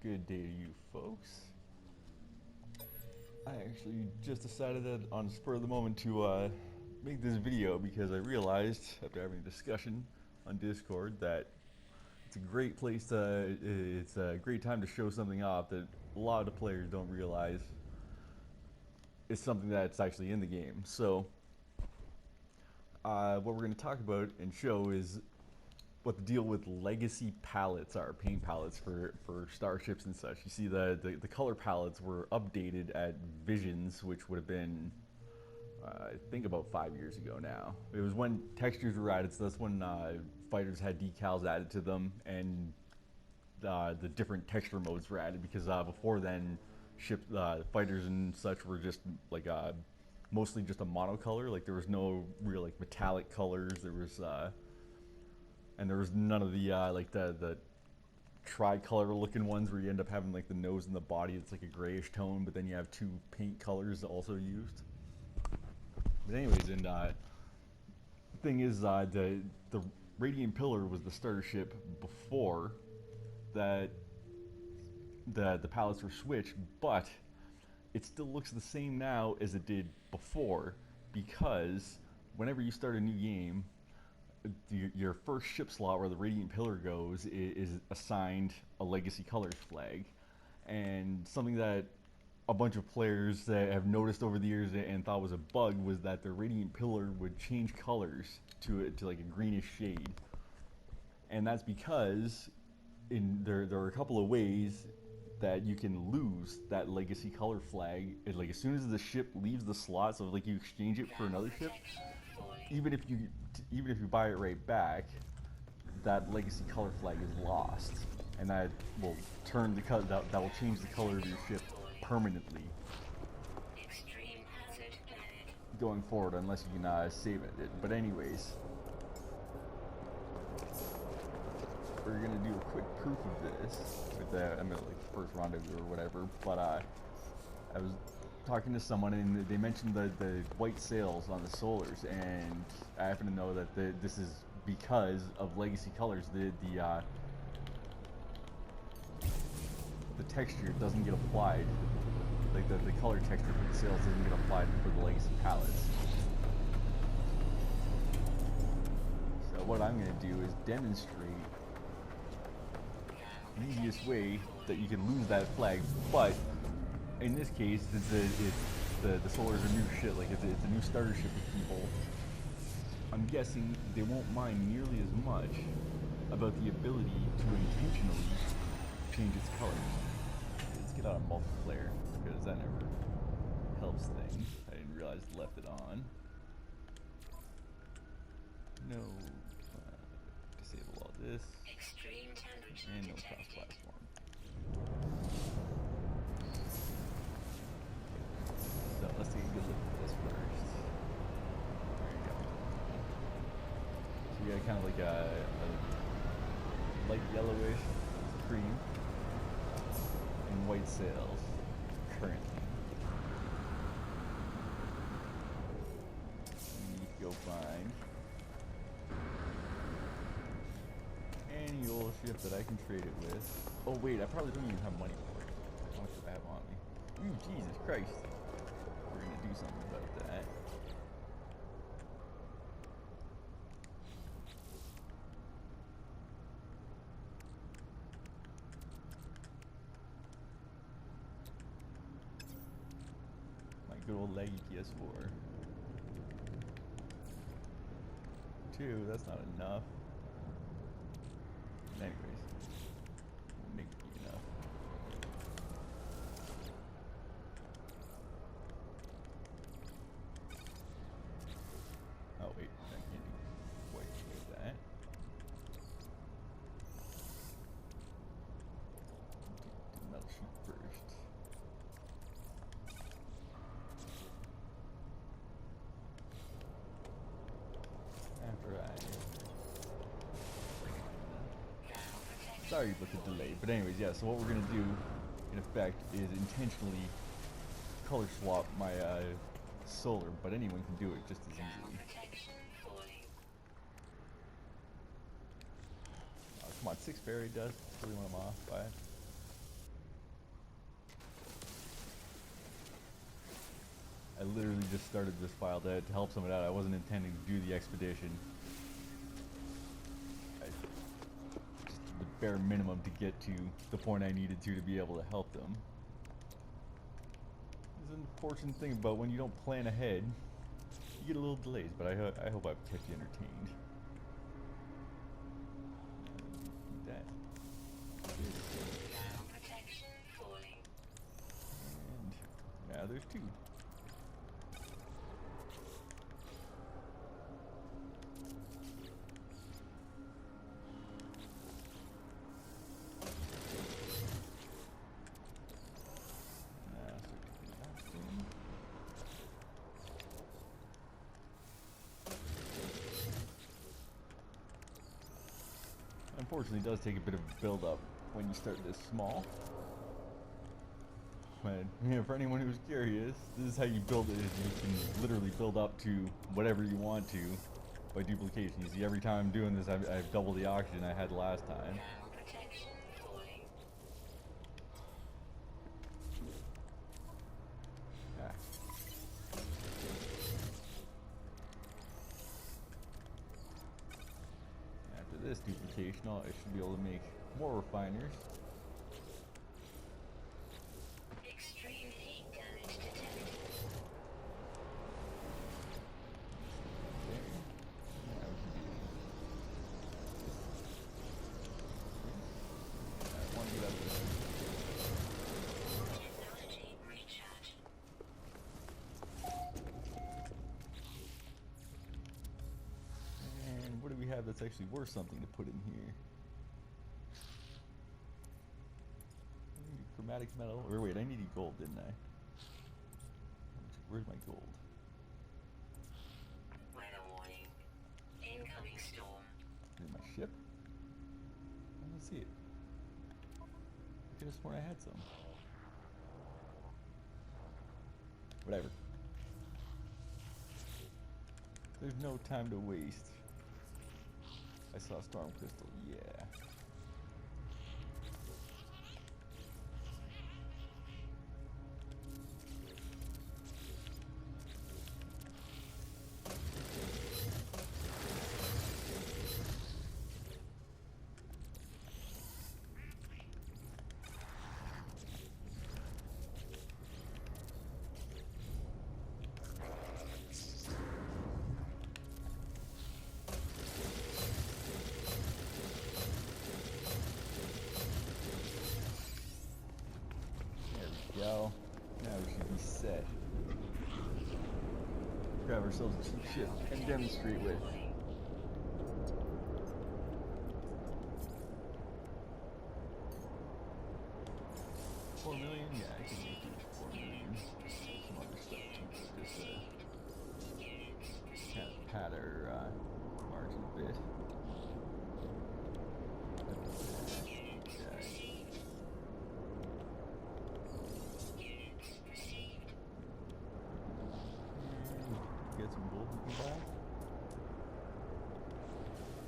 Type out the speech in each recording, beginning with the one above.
Good day to you folks. I actually just decided that on the spur of the moment to make this video because I realized after having a discussion on Discord that it's a great place to, it's a great time to show something off that a lot of the players don't realize is something that's actually in the game. So what we're going to talk about and show is what the deal with legacy palettes are, paint palettes for starships and such. You see the color palettes were updated at Visions, which would have been, I think about 5 years ago now. It was when textures were added, so that's when fighters had decals added to them, and the different texture modes were added, because before then, fighters and such were just like mostly just a monocolor. Like there was no real like metallic colors. There was and there was none of the like the tricolor looking ones where you end up having like the nose and the body. It's like a grayish tone, but then you have two paint colors also used. But anyways, and the thing is, the Radiant Pillar was the starter ship before that the palettes were switched, but it still looks the same now as it did before, because whenever you start a new game, your first ship slot where the Radiant Pillar goes is assigned a Legacy Colors flag. And something that a bunch of players that have noticed over the years and thought was a bug was that the Radiant Pillar would change colors to like a greenish shade. And that's because there are a couple of ways that you can lose that Legacy Color flag. Like as soon as the ship leaves the slot, so like you exchange it for another ship, even if you buy it right back, that Legacy Color flag is lost, and that will turn the color. That will change the color of your ship permanently going forward, unless you can save it. But anyways, we're gonna do a quick proof of this with the like first rendezvous or whatever. But I was talking to someone and they mentioned the white sails on the Solars, and I happen to know that this is because of Legacy Colors. The texture doesn't get applied, like the color texture for the sails doesn't get applied for the Legacy palettes. So what I'm going to do is demonstrate the easiest way that you can lose that flag, but in this case, the Solars are new shit. Like it's a new starter ship with people. I'm guessing they won't mind nearly as much about the ability to intentionally change its colors. Let's get out of multiplayer, because that never helps things. I didn't realize I left it on. No. Disable all this. And no cross-platform. So let's take a good look at this first. There you go. So we got kind of like a light yellowish cream and white sails currently. We need to go find any old ship that I can trade it with. Oh wait, I probably don't even have money for it. How much do I have on me? Ooh, Jesus Christ. We're gonna do something about that. My good old leggy PS4. 2, that's not enough. Anyways, we'll make it be enough. Oh wait, I can't do quite do that. Do the metal sheet first. After sorry about the delay, but anyways, yeah, so what we're gonna do, in effect, is intentionally color swap my Solar, but anyone can do it just as easily. Oh, come on, 6 fairy dust, that's really what I'm off by. literally just started this file to help someone out. I wasn't intending to do the expedition. Just the bare minimum to get to the point I needed to be able to help them. There's an unfortunate thing about when you don't plan ahead. You get a little delays, but I hope I've kept you entertained. That. Protection falling. And now there's two. Unfortunately, it does take a bit of build up when you start this small. But you know, for anyone who's curious, this is how you build it. You can literally build up to whatever you want to by duplication. You see, every time I'm doing this, I've doubled the oxygen I had last time. Protection falling. Ah. After this duplication, I should be able to make more refiners. Extreme heat damage detected. Technology recharge. And what do we have that's actually worth something to put in here? Chromatic metal. Or wait, I needed gold, didn't I? Where's my gold? Weather warning. Incoming storm. Is it my ship? I don't see it. I could have sworn I had some. Whatever. There's no time to waste. I saw a storm crystal, yeah. Go. Now we should be set. Grab ourselves a cheap ship and demonstrate with. $4 million? Yeah, I can make it 4 million. Some other stuff too, but just kind of pad our margin a bit. Get some gold we can buy.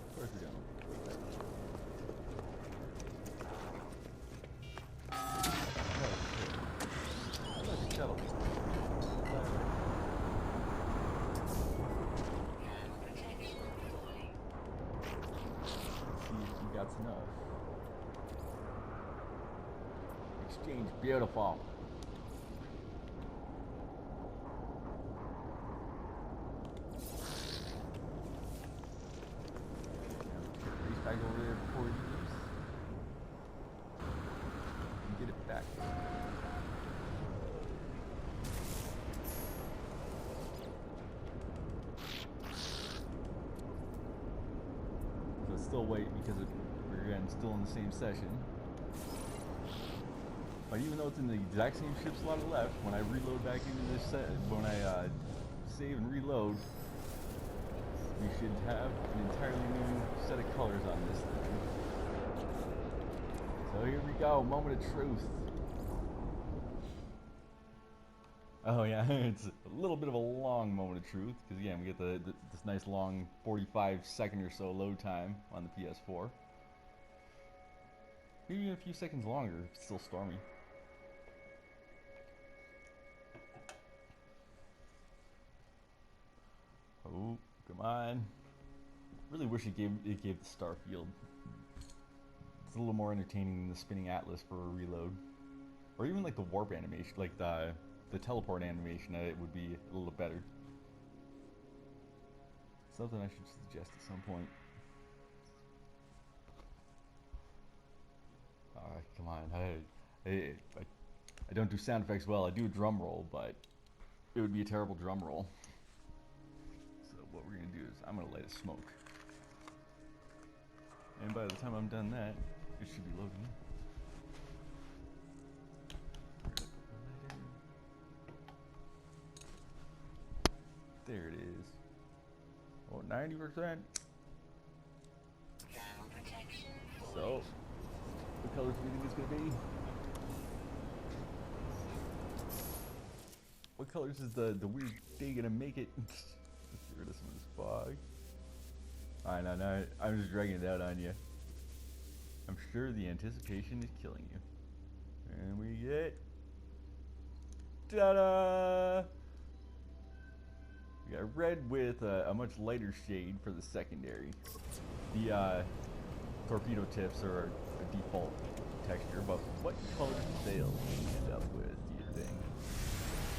Of course we don't. Shuttle. See if we got enough. Exchange, beautiful. Back over there before we use and get it back. So still wait because we're again still in the same session. But even though it's in the exact same ship slot left, when I reload back into this set, when I save and reload, we should have an entirely new set of colors on this thing. So here we go, moment of truth. Oh yeah, it's a little bit of a long moment of truth, because again, we get this nice long 45-second or so load time on the PS4. Maybe a few seconds longer if it's still stormy. on. Really wish it gave the star field. It's a little more entertaining than the spinning atlas for a reload, or even like the warp animation, like the teleport animation. It would be a little better. Something I should suggest at some point. Come on, I don't do sound effects well. I do a drum roll, but it would be a terrible drum roll. So what we're gonna do is I'm gonna light a smoke, and by the time I'm done that, it should be loading. There it is. Oh, 90%. So, what colors do you think it's gonna be? What colors is the weird day gonna make it? Let's get rid of some of this fog. I know, I'm just dragging it out on you. I'm sure the anticipation is killing you. And we get... Ta-da! We got red with a much lighter shade for the secondary. The torpedo tips are a default texture, but what color do they end up with, do you think?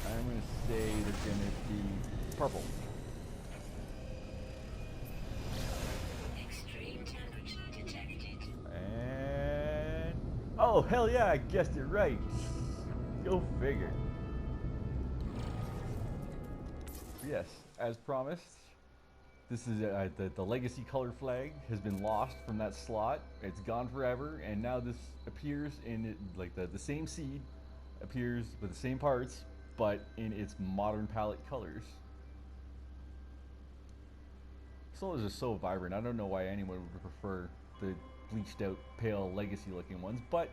I'm going to say they're going to be purple. Extreme temperature detected. And... oh, hell yeah, I guessed it right. Go figure. Yes, as promised, this is the legacy color flag has been lost from that slot. It's gone forever, and now this appears in it, like the same seed appears with the same parts, but in its modern palette colors. Colors are so vibrant. I don't know why anyone would prefer the bleached out, pale, legacy looking ones, but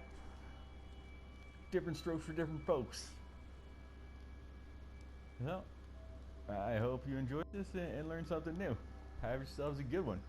different strokes for different folks. Well, I hope you enjoyed this and learned something new. Have yourselves a good one.